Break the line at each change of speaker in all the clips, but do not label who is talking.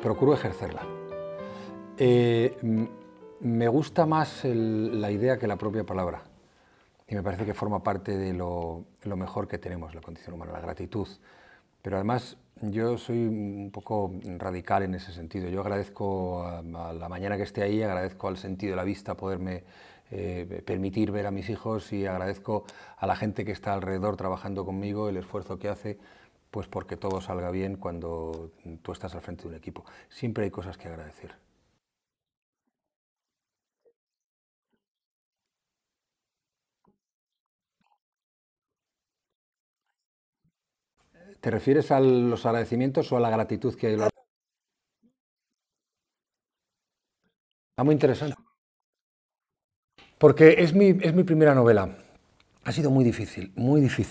Procuro ejercerla. Me gusta más la idea que la propia palabra. Y me parece que forma parte de lo mejor que tenemos, la condición humana, la gratitud. Pero además yo soy un poco radical en ese sentido. Yo agradezco a la mañana que esté ahí, agradezco al sentido de la vista poderme permitir ver a mis hijos, y agradezco a la gente que está alrededor trabajando conmigo el esfuerzo que hace, pues porque todo salga bien cuando tú estás al frente de un equipo. Siempre hay cosas que agradecer. ¿Te refieres a los agradecimientos o a la gratitud que hay? Está muy interesante. Porque es mi primera novela. Ha sido muy difícil,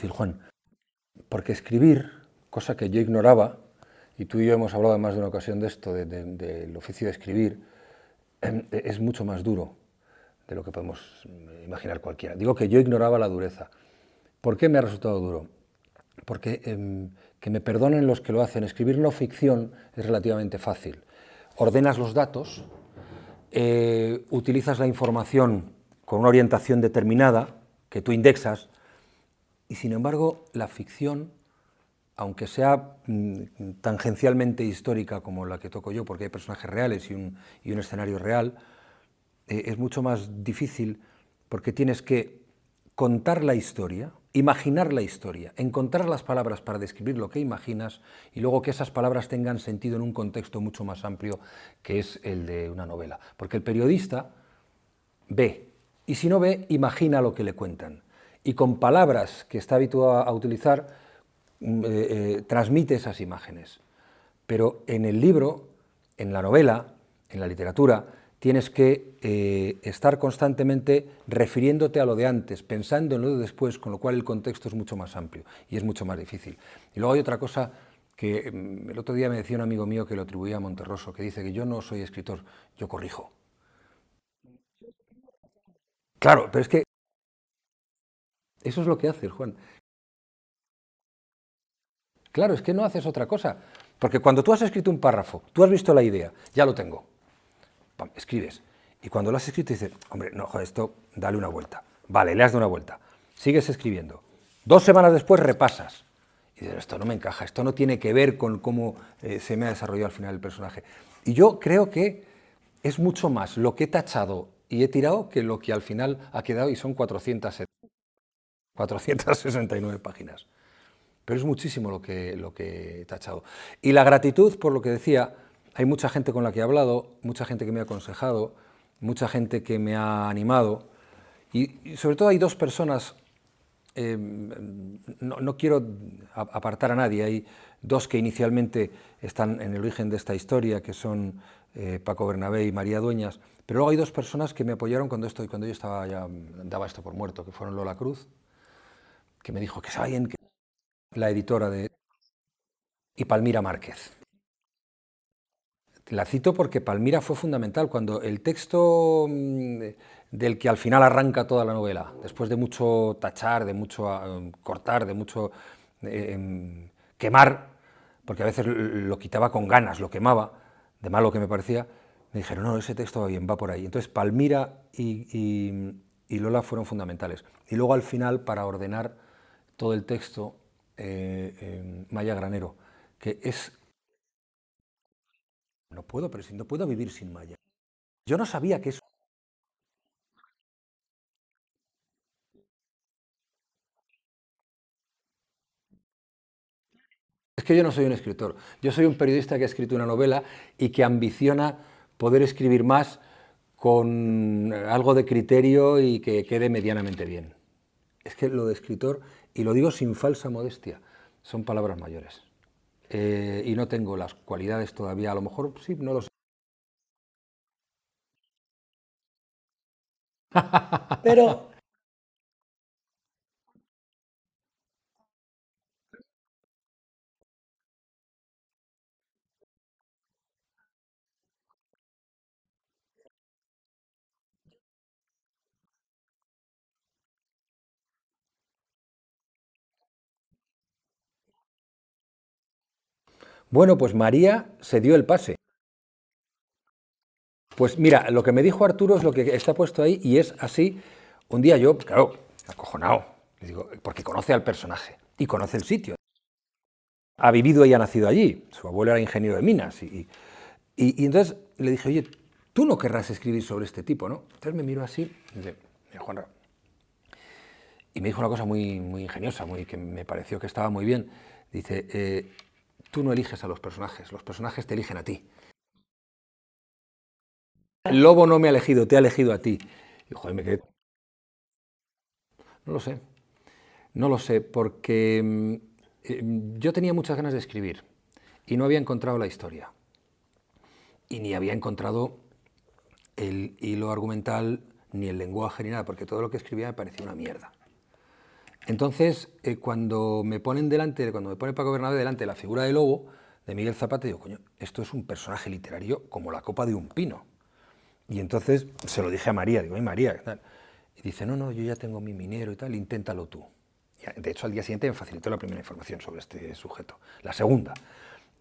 Juan. Porque escribir, cosa que yo ignoraba, y tú y yo hemos hablado en más de una ocasión de esto, del oficio de escribir, es mucho más duro de lo que podemos imaginar cualquiera. Digo que yo ignoraba la dureza. ¿Por qué me ha resultado duro? Porque, que me perdonen los que lo hacen, escribir no ficción es relativamente fácil. Ordenas los datos, utilizas la información con una orientación determinada que tú indexas, y sin embargo la ficción, aunque sea tangencialmente histórica como la que toco yo, porque hay personajes reales y un escenario real, es mucho más difícil, porque tienes que contar la historia, imaginar la historia, encontrar las palabras para describir lo que imaginas, y luego que esas palabras tengan sentido en un contexto mucho más amplio, que es el de una novela. Porque el periodista ve, y si no ve, imagina lo que le cuentan. Y con palabras que está habituado a utilizar, transmite esas imágenes. Pero en el libro, en la novela, en la literatura, tienes que estar constantemente refiriéndote a lo de antes, pensando en lo de después, con lo cual el contexto es mucho más amplio y es mucho más difícil. Y luego hay otra cosa que el otro día me decía un amigo mío que lo atribuía a Monterroso, que dice que yo no soy escritor, yo corrijo. Claro, pero es que eso es lo que haces, Juan. Claro, es que no haces otra cosa. Porque cuando tú has escrito un párrafo, tú has visto la idea, ya lo tengo, pam, escribes. Y cuando lo has escrito dices, hombre, no, joder, esto, dale una vuelta. Vale, le has dado una vuelta. Sigues escribiendo. 2 semanas después repasas. Y dices, esto no me encaja, esto no tiene que ver con cómo se me ha desarrollado al final el personaje. Y yo creo que es mucho más lo que he tachado y he tirado que lo que al final ha quedado, y son 469 páginas. Pero es muchísimo lo que he tachado. Y la gratitud, por lo que decía, hay mucha gente con la que he hablado, mucha gente que me ha aconsejado, mucha gente que me ha animado, y sobre todo hay dos personas, no quiero apartar a nadie, hay dos que inicialmente están en el origen de esta historia, que son Paco Bernabé y María Dueñas, pero luego hay dos personas que me apoyaron cuando yo estaba ya, daba esto por muerto, que fueron Lola Cruz, que me dijo que saben, que la editora y Palmira Márquez. La cito porque Palmira fue fundamental. Cuando el texto del que al final arranca toda la novela, después de mucho tachar, de mucho cortar, de mucho quemar, porque a veces lo quitaba con ganas, lo quemaba, de malo que me parecía, me dijeron, no, ese texto va bien, va por ahí. Entonces Palmira y Lola fueron fundamentales. Y luego al final, para ordenar todo el texto, Maya Granero, que es... No puedo, pero si no puedo vivir sin Maya. Yo no sabía que eso... Es que yo no soy un escritor, yo soy un periodista que ha escrito una novela y que ambiciona poder escribir más con algo de criterio y que quede medianamente bien. Es que lo de escritor, y lo digo sin falsa modestia, son palabras mayores. Y no tengo las cualidades todavía, a lo mejor sí, no lo sé. Pero bueno, pues María se dio el pase. Pues mira, lo que me dijo Arturo es lo que está puesto ahí y es así. Un día yo, claro, acojonado, le digo, porque conoce al personaje y conoce el sitio. Ha vivido y ha nacido allí. Su abuelo era ingeniero de minas. Y entonces le dije, oye, tú no querrás escribir sobre este tipo, ¿no? Entonces me miró así y dice, mira, Juanra. Y me dijo una cosa muy, muy ingeniosa, muy, que me pareció que estaba muy bien. Dice, tú no eliges a los personajes te eligen a ti. El lobo no me ha elegido, te ha elegido a ti. Y joder, me quedé. No lo sé, no lo sé, porque yo tenía muchas ganas de escribir y no había encontrado la historia. Y ni había encontrado el hilo argumental, ni el lenguaje, ni nada, porque todo lo que escribía me parecía una mierda. Entonces, cuando me ponen delante, cuando me pone Paco Bernabé delante la figura del lobo, de Miguel Zapata, digo, coño, esto es un personaje literario como la copa de un pino. Y entonces se lo dije a María, digo, ay María, ¿qué tal? Y dice, no, no, yo ya tengo mi minero y tal, inténtalo tú. Y de hecho, al día siguiente me facilitó la primera información sobre este sujeto, la segunda.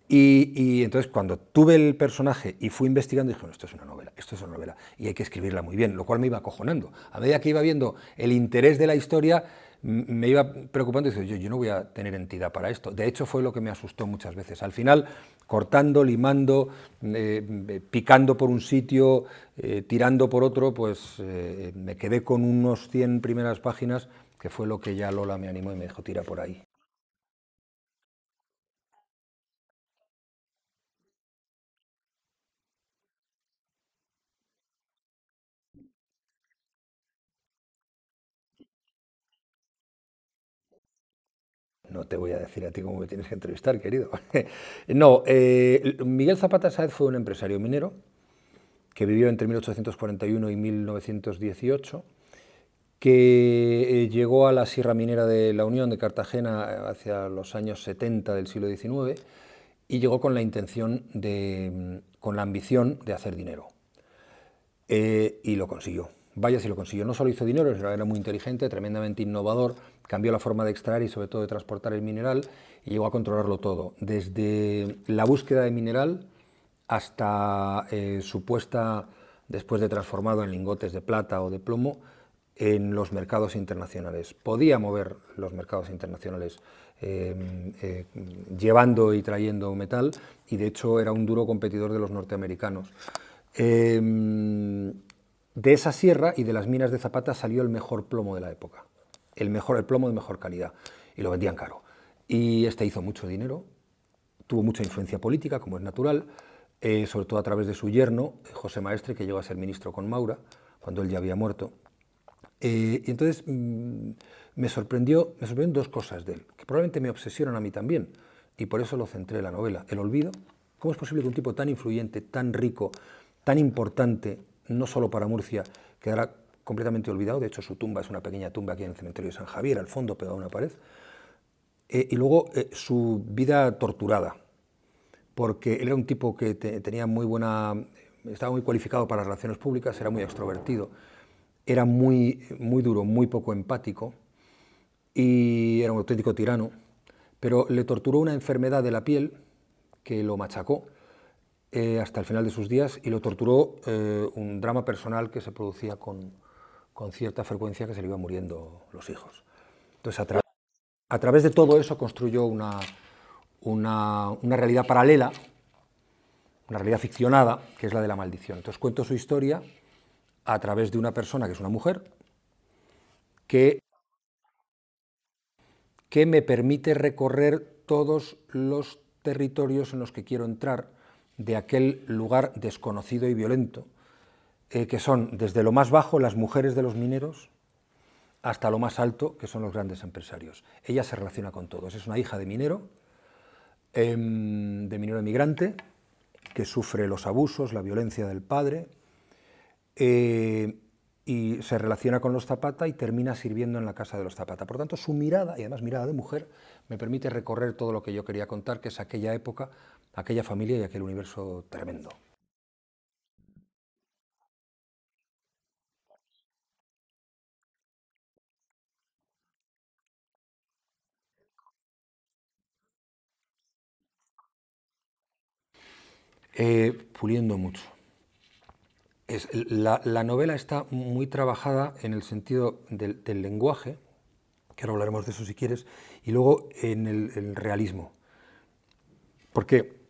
Y entonces cuando tuve el personaje y fui investigando, dije, bueno, esto es una novela, esto es una novela, y hay que escribirla muy bien, lo cual me iba acojonando. A medida que iba viendo el interés de la historia, me iba preocupando y dije, yo no voy a tener entidad para esto. De hecho, fue lo que me asustó muchas veces. Al final, cortando, limando, picando por un sitio, tirando por otro, pues me quedé con unos 100 primeras páginas, que fue lo que ya Lola me animó y me dijo, tira por ahí. No te voy a decir a ti cómo me tienes que entrevistar, querido. No, Miguel Zapata Sáez fue un empresario minero que vivió entre 1841 y 1918, que llegó a la Sierra Minera de la Unión de Cartagena hacia los años 70 del siglo XIX y llegó con la intención de, con la ambición de hacer dinero. Y lo consiguió. Vaya si lo consiguió. No solo hizo dinero, era muy inteligente, tremendamente innovador, cambió la forma de extraer y sobre todo de transportar el mineral y llegó a controlarlo todo, desde la búsqueda de mineral hasta su puesta, después de transformado en lingotes de plata o de plomo, en los mercados internacionales. Podía mover los mercados internacionales llevando y trayendo metal y de hecho era un duro competidor de los norteamericanos. De esa sierra y de las minas de Zapata salió el mejor plomo de la época, el plomo de mejor calidad, y lo vendían caro. Y este hizo mucho dinero, tuvo mucha influencia política, como es natural, sobre todo a través de su yerno, José Maestre, que llegó a ser ministro con Maura, cuando él ya había muerto. Y entonces me sorprendieron dos cosas de él, que probablemente me obsesionan a mí también, y por eso lo centré en la novela. El olvido. ¿Cómo es posible que un tipo tan influyente, tan rico, tan importante, no solo para Murcia, quedara completamente olvidado? De hecho, su tumba es una pequeña tumba aquí en el cementerio de San Javier, al fondo, pegada a una pared. Y luego su vida torturada, porque él era un tipo que tenía muy buena, estaba muy cualificado para las relaciones públicas, era muy extrovertido, era muy, muy duro, muy poco empático y era un auténtico tirano, pero le torturó una enfermedad de la piel que lo machacó hasta el final de sus días y lo torturó un drama personal que se producía con cierta frecuencia, que se le iban muriendo los hijos. Entonces, a través de todo eso construyó una realidad paralela, una realidad ficcionada, que es la de la maldición. Entonces cuento su historia a través de una persona que es una mujer que, que me permite recorrer todos los territorios en los que quiero entrar de aquel lugar desconocido y violento, que son desde lo más bajo las mujeres de los mineros hasta lo más alto, que son los grandes empresarios. Ella se relaciona con todos. Es una hija de minero emigrante, que sufre los abusos, la violencia del padre, y se relaciona con los Zapata y termina sirviendo en la casa de los Zapata. Por tanto, su mirada, y además mirada de mujer, me permite recorrer todo lo que yo quería contar, que es aquella época, aquella familia y aquel universo tremendo. Puliendo mucho. La novela está muy trabajada en el sentido del lenguaje, que ahora hablaremos de eso si quieres, y luego en el realismo. Porque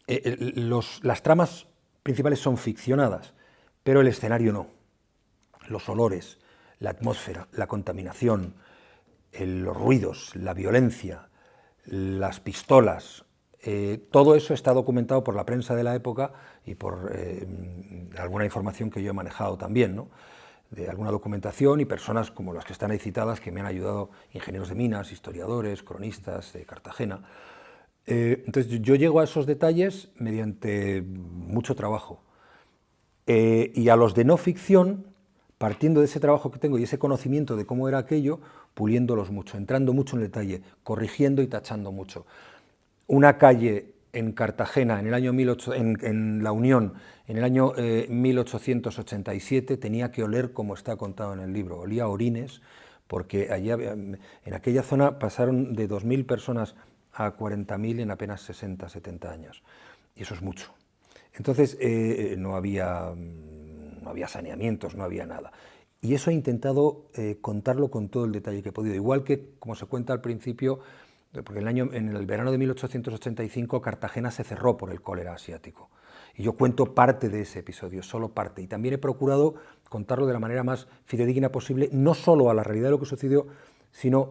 las tramas principales son ficcionadas, pero el escenario no. Los olores, la atmósfera, la contaminación, los ruidos, la violencia, las pistolas, todo eso está documentado por la prensa de la época y por alguna información que yo he manejado también, ¿no? De alguna documentación y personas como las que están ahí citadas que me han ayudado, ingenieros de minas, historiadores, cronistas de Cartagena. Entonces yo llego a esos detalles mediante mucho trabajo. Y a los de no ficción, partiendo de ese trabajo que tengo y ese conocimiento de cómo era aquello, puliéndolos mucho, entrando mucho en el detalle, corrigiendo y tachando mucho. Una calle en Cartagena, en el año en La Unión, en el año 1887, tenía que oler como está contado en el libro, olía a orines, porque allí en aquella zona pasaron de 2.000 personas a 40.000 en apenas 60, 70 años, y eso es mucho. Entonces no había saneamientos, no había nada. Y eso he intentado contarlo con todo el detalle que he podido, igual que, como se cuenta al principio, porque en el verano de 1885 Cartagena se cerró por el cólera asiático. Y yo cuento parte de ese episodio, solo parte. Y también he procurado contarlo de la manera más fidedigna posible, no solo a la realidad de lo que sucedió, sino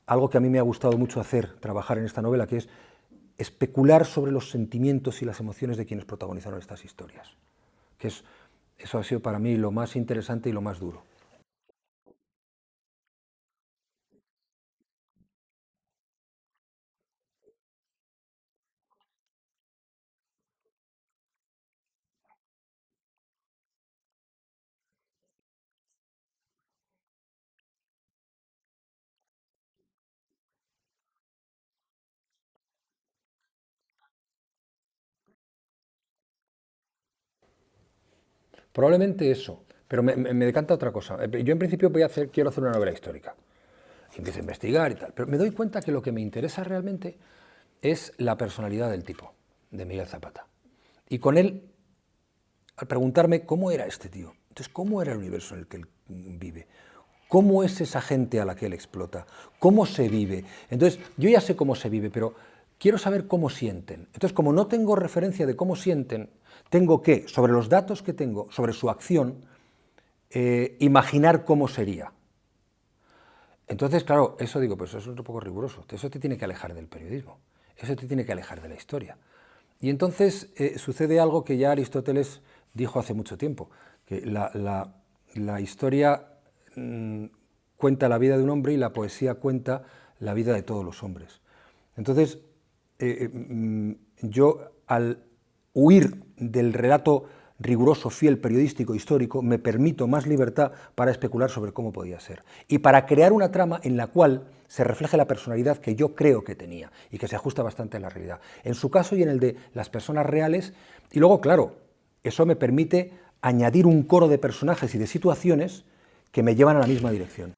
algo que a mí me ha gustado mucho hacer, trabajar en esta novela, que es especular sobre los sentimientos y las emociones de quienes protagonizaron estas historias. Eso ha sido para mí lo más interesante y lo más duro. Probablemente eso, pero me decanta otra cosa. Yo en principio quiero hacer una novela histórica. Y empiezo a investigar y tal. Pero me doy cuenta que lo que me interesa realmente es la personalidad del tipo, de Miguel Zapata. Y con él, al preguntarme cómo era este tío, entonces cómo era el universo en el que él vive, cómo es esa gente a la que él explota, cómo se vive. Entonces, yo ya sé cómo se vive, pero quiero saber cómo sienten. Entonces, como no tengo referencia de cómo sienten, tengo que, sobre los datos que tengo, sobre su acción, imaginar cómo sería. Entonces, claro, eso digo, pues eso es un poco riguroso. Eso te tiene que alejar del periodismo. Eso te tiene que alejar de la historia. Y entonces sucede algo que ya Aristóteles dijo hace mucho tiempo, que la historia cuenta la vida de un hombre y la poesía cuenta la vida de todos los hombres. Entonces, yo al huir del relato riguroso, fiel, periodístico, histórico, me permito más libertad para especular sobre cómo podía ser y para crear una trama en la cual se refleje la personalidad que yo creo que tenía y que se ajusta bastante a la realidad. En su caso y en el de las personas reales. Y luego, claro, eso me permite añadir un coro de personajes y de situaciones que me llevan a la misma dirección.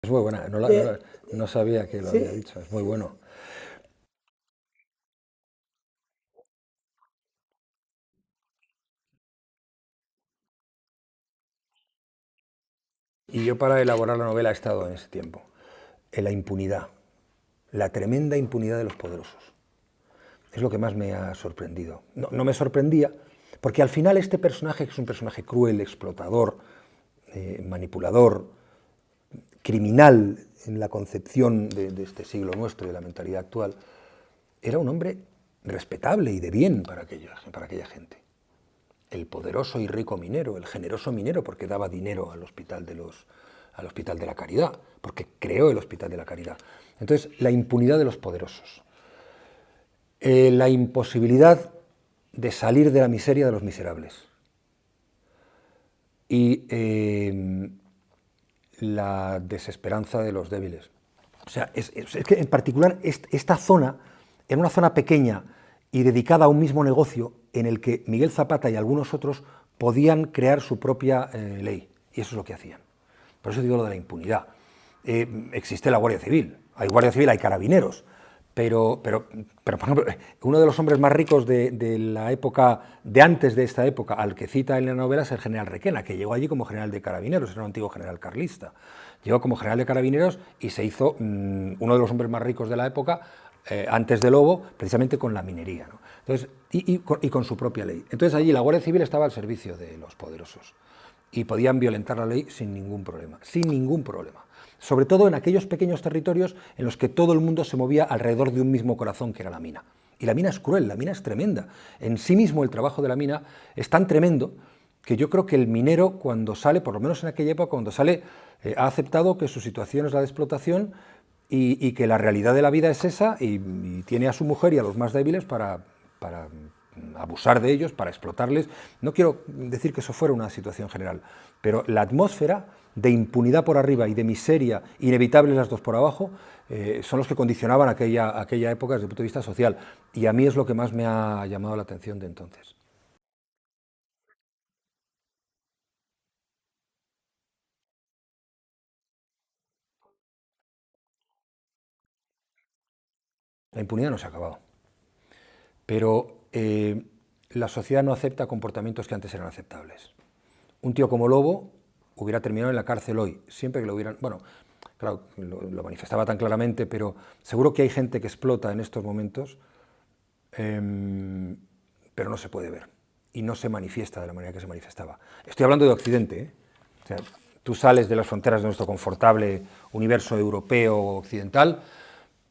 Es muy buena, no sabía que lo había dicho, es muy bueno. Y yo para elaborar la novela he estado en ese tiempo, en la impunidad, la tremenda impunidad de los poderosos. Es lo que más me ha sorprendido. No me sorprendía, porque al final este personaje, que es un personaje cruel, explotador, manipulador, criminal en la concepción de este siglo nuestro, de la mentalidad actual, era un hombre respetable y de bien para aquella gente. El poderoso y rico minero, el generoso minero, porque daba dinero al hospital al Hospital de la Caridad, porque creó el Hospital de la Caridad. Entonces, la impunidad de los poderosos, la imposibilidad de salir de la miseria de los miserables y la desesperanza de los débiles. O sea, es que en particular esta zona era una zona pequeña y dedicada a un mismo negocio en el que Miguel Zapata y algunos otros podían crear su propia ley, y eso es lo que hacían. Por eso digo lo de la impunidad. Existe la Guardia Civil, hay carabineros, pero, por ejemplo, uno de los hombres más ricos de la época, de antes de esta época, al que cita en la novela, es el general Requena, que llegó allí como general de carabineros, era un antiguo general carlista. Llegó como general de carabineros y se hizo uno de los hombres más ricos de la época, antes de Lobo, precisamente con la minería, ¿no? Entonces, y con su propia ley. Entonces allí la Guardia Civil estaba al servicio de los poderosos y podían violentar la ley sin ningún problema, sobre todo en aquellos pequeños territorios en los que todo el mundo se movía alrededor de un mismo corazón, que era la mina. Y la mina es cruel, la mina es tremenda. En sí mismo el trabajo de la mina es tan tremendo que yo creo que el minero, cuando sale, por lo menos en aquella época, cuando sale, ha aceptado que su situación es la de explotación y que la realidad de la vida es esa, y tiene a su mujer y a los más débiles para abusar de ellos, para explotarles. No quiero decir que eso fuera una situación general, pero la atmósfera de impunidad por arriba y de miseria inevitables las dos por abajo son los que condicionaban aquella época desde el punto de vista social, y a mí es lo que más me ha llamado la atención de entonces. La impunidad no se ha acabado, pero la sociedad no acepta comportamientos que antes eran aceptables. Un tío como Lobo hubiera terminado en la cárcel hoy, siempre que lo hubieran... Bueno, claro, lo manifestaba tan claramente, pero seguro que hay gente que explota en estos momentos, pero no se puede ver y no se manifiesta de la manera que se manifestaba. Estoy hablando de Occidente, ¿eh? O sea, tú sales de las fronteras de nuestro confortable universo europeo occidental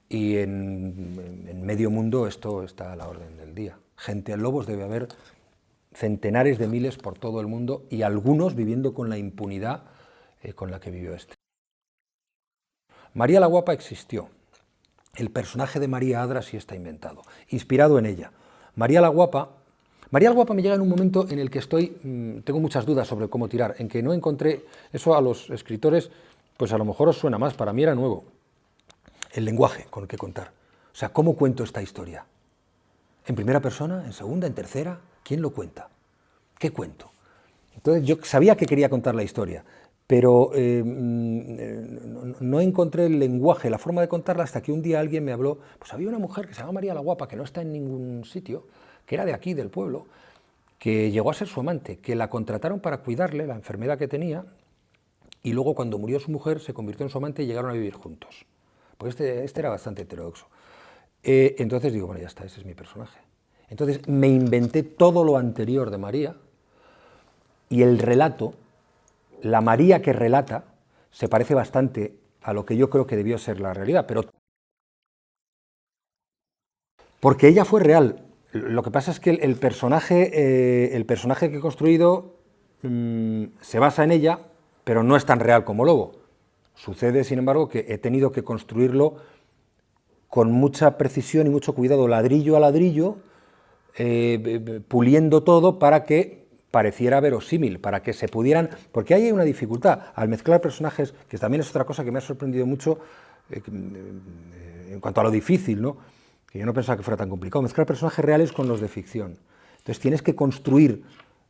y en medio mundo esto está a la orden del día. Gente a lobos debe haber centenares de miles por todo el mundo, y algunos viviendo con la impunidad con la que vivió este. María la Guapa existió. El personaje de María Adra sí está inventado, inspirado en ella. María la Guapa me llega en un momento en el que tengo muchas dudas sobre cómo tirar, en que no encontré, eso a los escritores, pues a lo mejor os suena más, para mí era nuevo, el lenguaje con el que contar. O sea, ¿cómo cuento esta historia? ¿En primera persona? ¿En segunda? ¿En tercera? ¿Quién lo cuenta? ¿Qué cuento? Entonces yo sabía que quería contar la historia, pero no encontré el lenguaje, la forma de contarla, hasta que un día alguien me habló. Pues había una mujer que se llama María la Guapa, que no está en ningún sitio, que era de aquí, del pueblo, que llegó a ser su amante, que la contrataron para cuidarle la enfermedad que tenía, y luego cuando murió su mujer se convirtió en su amante y llegaron a vivir juntos. Pues este era bastante heterodoxo. Entonces digo, bueno, ya está, ese es mi personaje. Entonces me inventé todo lo anterior de María, y el relato, la María que relata, se parece bastante a lo que yo creo que debió ser la realidad, pero porque ella fue real. Lo que pasa es que el personaje que he construido se basa en ella, pero no es tan real como Lobo. Sucede, sin embargo, que he tenido que construirlo con mucha precisión y mucho cuidado, ladrillo a ladrillo, puliendo todo para que pareciera verosímil, para que se pudieran... Porque ahí hay una dificultad, al mezclar personajes, que también es otra cosa que me ha sorprendido mucho en cuanto a lo difícil, ¿no? Que yo no pensaba que fuera tan complicado, mezclar personajes reales con los de ficción. Entonces tienes que construir...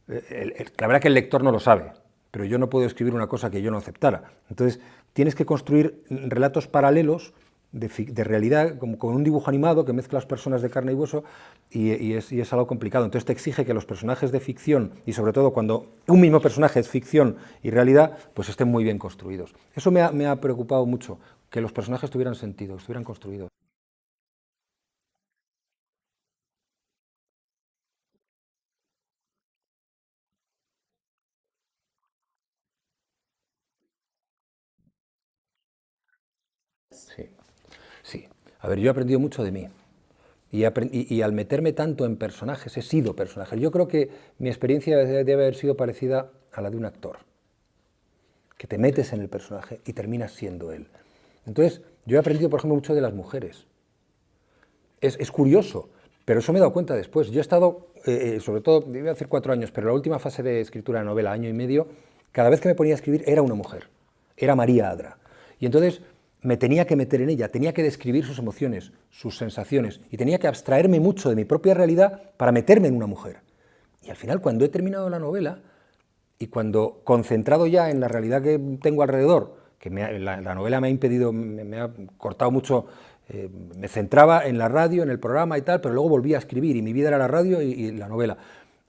la verdad que el lector no lo sabe, pero yo no puedo escribir una cosa que yo no aceptara. Entonces tienes que construir relatos paralelos de realidad, como con un dibujo animado que mezcla las personas de carne y hueso, y es algo complicado. Entonces te exige que los personajes de ficción, y sobre todo cuando un mismo personaje es ficción y realidad, pues estén muy bien construidos. Eso me ha preocupado mucho, que los personajes tuvieran sentido, estuvieran construidos. Sí, sí. A ver, yo he aprendido mucho de mí. Y al meterme tanto en personajes, he sido personaje. Yo creo que mi experiencia debe haber sido parecida a la de un actor. que te metes en el personaje y terminas siendo él. Entonces, yo he aprendido, por ejemplo, mucho de las mujeres. Es curioso, pero eso me he dado cuenta después. Yo he estado, sobre todo, iba a hacer 4 años, pero la última fase de escritura de novela, año y medio, cada vez que me ponía a escribir era una mujer, era María Adra. Y entonces me tenía que meter en ella, tenía que describir sus emociones, sus sensaciones, y tenía que abstraerme mucho de mi propia realidad para meterme en una mujer. Y al final, cuando he terminado la novela, y cuando concentrado ya en la realidad que tengo alrededor, que la novela me ha impedido, me ha cortado mucho, me centraba en la radio, en el programa y tal, pero luego volví a escribir y mi vida era la radio y la novela.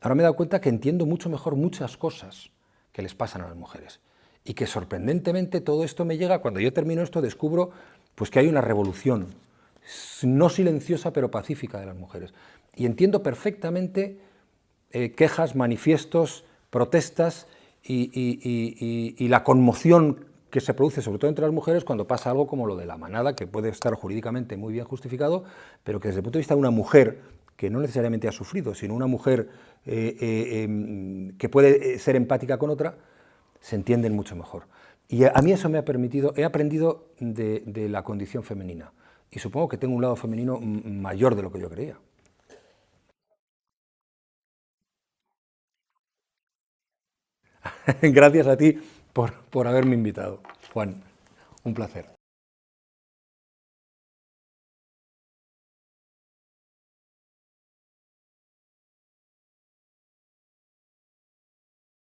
Ahora me he dado cuenta que entiendo mucho mejor muchas cosas que les pasan a las mujeres y que sorprendentemente todo esto me llega, cuando yo termino esto descubro pues que hay una revolución, no silenciosa pero pacífica de las mujeres. Y entiendo perfectamente quejas, manifiestos, protestas y la conmoción que se produce, sobre todo entre las mujeres, cuando pasa algo como lo de la manada, que puede estar jurídicamente muy bien justificado, pero que desde el punto de vista de una mujer que no necesariamente ha sufrido, sino una mujer que puede ser empática con otra, se entienden mucho mejor. Y a mí eso me ha permitido, he aprendido de la condición femenina, y supongo que tengo un lado femenino mayor de lo que yo creía. Gracias a ti por haberme invitado, Juan. Un placer.